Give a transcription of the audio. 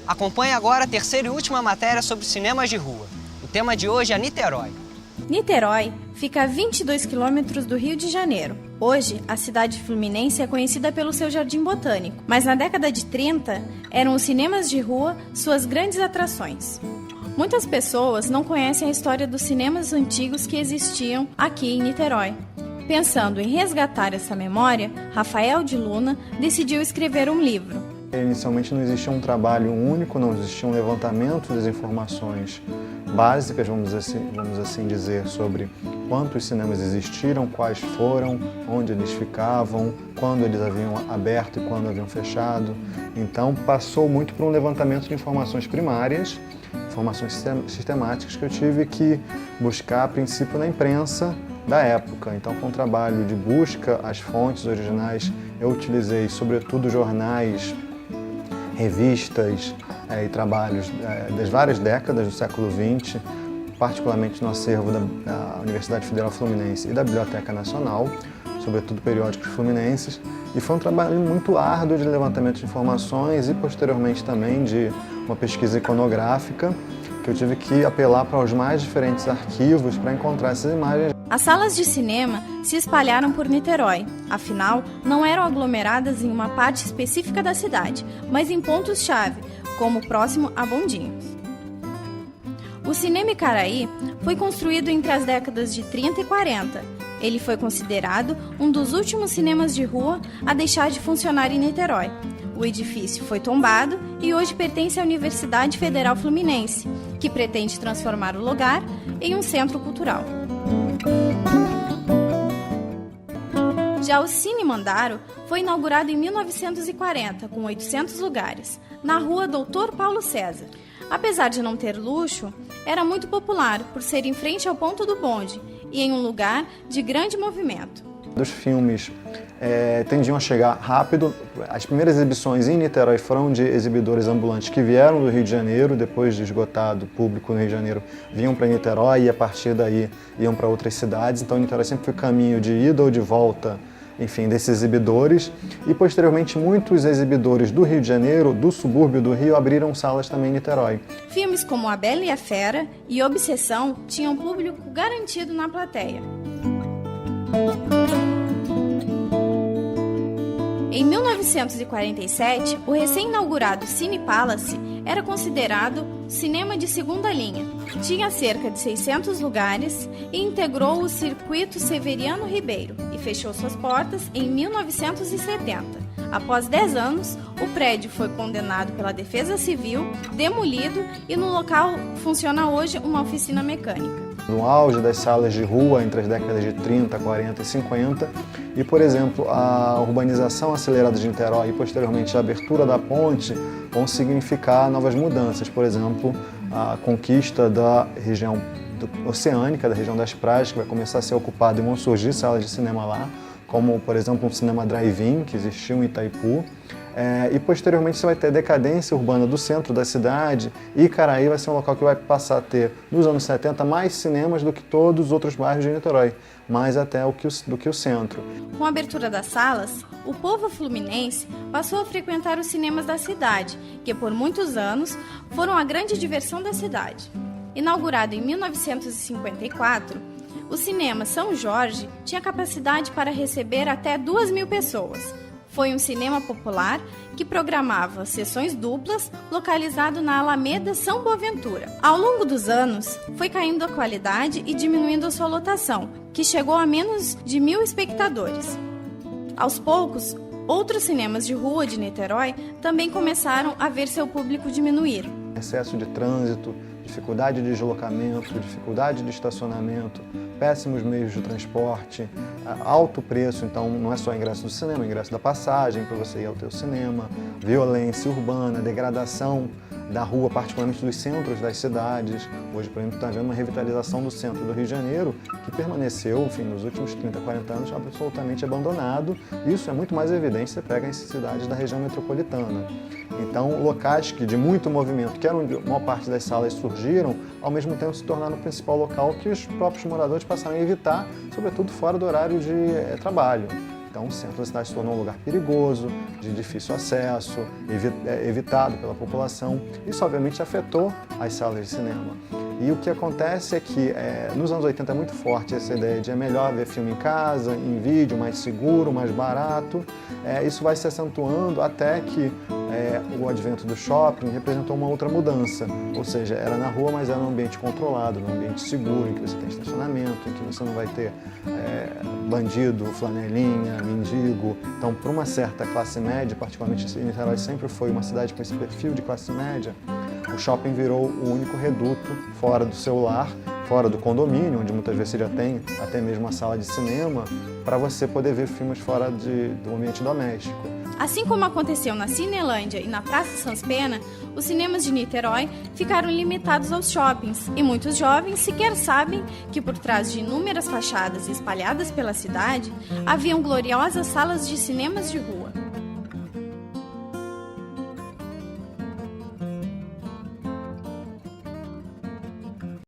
Acompanhe agora a terceira e última matéria sobre cinemas de rua. O tema de hoje é Niterói. Niterói fica a 22 quilômetros do Rio de Janeiro. Hoje, a cidade fluminense é conhecida pelo seu jardim botânico, mas na década de 30, eram os cinemas de rua suas grandes atrações. Muitas pessoas não conhecem a história dos cinemas antigos que existiam aqui em Niterói. Pensando em resgatar essa memória, Rafael de Luna decidiu escrever um livro. Inicialmente não existia um trabalho único, não existia um levantamento das informações básicas, vamos assim dizer, sobre quantos cinemas existiram, quais foram, onde eles ficavam, quando eles haviam aberto e quando haviam fechado. Então passou muito por um levantamento de informações primárias, informações sistemáticas que eu tive que buscar a princípio na imprensa da época. Então foi um trabalho de busca às fontes originais. Eu utilizei sobretudo jornais, revistas e trabalhos das várias décadas do século XX, particularmente no acervo da Universidade Federal Fluminense e da Biblioteca Nacional, sobretudo periódicos fluminenses, e foi um trabalho muito árduo de levantamento de informações e posteriormente também de uma pesquisa iconográfica, que eu tive que apelar para os mais diferentes arquivos para encontrar essas imagens. As salas de cinema se espalharam por Niterói, afinal, não eram aglomeradas em uma parte específica da cidade, mas em pontos-chave, como próximo a Bondinhos. O Cinema Icaraí foi construído entre as décadas de 30 e 40. Ele foi considerado um dos últimos cinemas de rua a deixar de funcionar em Niterói. O edifício foi tombado e hoje pertence à Universidade Federal Fluminense, que pretende transformar o lugar em um centro cultural. Já o Cine Mandaro foi inaugurado em 1940, com 800 lugares, na rua Doutor Paulo César. Apesar de não ter luxo, era muito popular por ser em frente ao ponto do bonde e em um lugar de grande movimento. Os filmes tendiam a chegar rápido. As primeiras exibições em Niterói foram de exibidores ambulantes que vieram do Rio de Janeiro, depois de esgotado o público no Rio de Janeiro, vinham para Niterói e a partir daí iam para outras cidades. Então Niterói sempre foi caminho de ida ou de volta, enfim, desses exibidores. E posteriormente muitos exibidores do Rio de Janeiro, do subúrbio do Rio, abriram salas também em Niterói. Filmes como A Bela e a Fera e Obsessão tinham público garantido na plateia. Em 1947, o recém-inaugurado Cine Palace era considerado cinema de segunda linha. Tinha cerca de 600 lugares e integrou o circuito Severiano Ribeiro e fechou suas portas em 1970. Após 10 anos, o prédio foi condenado pela Defesa Civil, demolido e no local funciona hoje uma oficina mecânica. No auge das salas de rua, entre as décadas de 30, 40 e 50, e, por exemplo, a urbanização acelerada de Niterói e, posteriormente, a abertura da ponte vão significar novas mudanças. Por exemplo, a conquista da região oceânica, da região das praias, que vai começar a ser ocupada e vão surgir salas de cinema lá, como, por exemplo, um cinema drive-in, que existiu em Itaipu. E posteriormente você vai ter decadência urbana do centro da cidade e Icaraí vai ser um local que vai passar a ter, nos anos 70, mais cinemas do que todos os outros bairros de Niterói, mais até do que o centro. Com a abertura das salas, o povo fluminense passou a frequentar os cinemas da cidade, que por muitos anos foram a grande diversão da cidade. Inaugurado em 1954, o cinema São Jorge tinha capacidade para receber até 2.000 pessoas. Foi um cinema popular que programava sessões duplas localizado na Alameda São Boaventura. Ao longo dos anos, foi caindo a qualidade e diminuindo a sua lotação, que chegou a menos de 1.000 espectadores. Aos poucos, outros cinemas de rua de Niterói também começaram a ver seu público diminuir. Excesso de trânsito, dificuldade de deslocamento, dificuldade de estacionamento, péssimos meios de transporte, alto preço, então não é só ingresso do cinema, ingresso da passagem para você ir ao teu cinema, violência urbana, degradação da rua, particularmente dos centros das cidades. Hoje, por exemplo, está havendo uma revitalização do centro do Rio de Janeiro, que permaneceu, enfim, nos últimos 30, 40 anos, absolutamente abandonado. Isso é muito mais evidente se você pega as cidades da região metropolitana. Então, locais que de muito movimento, que eram onde uma parte das salas surgiram, ao mesmo tempo se tornaram o principal local que os próprios moradores passaram a evitar, sobretudo fora do horário de trabalho. Então o centro da cidade se tornou um lugar perigoso, de difícil acesso, evitado pela população. Isso obviamente afetou as salas de cinema. E o que acontece é que nos anos 80 é muito forte essa ideia de é melhor ver filme em casa, em vídeo, mais seguro, mais barato. Isso vai se acentuando até que o advento do shopping representou uma outra mudança. Ou seja, era na rua, mas era num ambiente controlado, num ambiente seguro, em que você tem estacionamento, em que você não vai ter bandido, flanelinha, mendigo. Então, para uma certa classe média, particularmente Niterói sempre foi uma cidade com esse perfil de classe média, o shopping virou o único reduto fora do seu lar, fora do condomínio, onde muitas vezes você já tem até mesmo uma sala de cinema, para você poder ver filmes fora do ambiente doméstico. Assim como aconteceu na Cinelândia e na Praça Sans Pena, os cinemas de Niterói ficaram limitados aos shoppings e muitos jovens sequer sabem que por trás de inúmeras fachadas espalhadas pela cidade haviam gloriosas salas de cinemas de rua.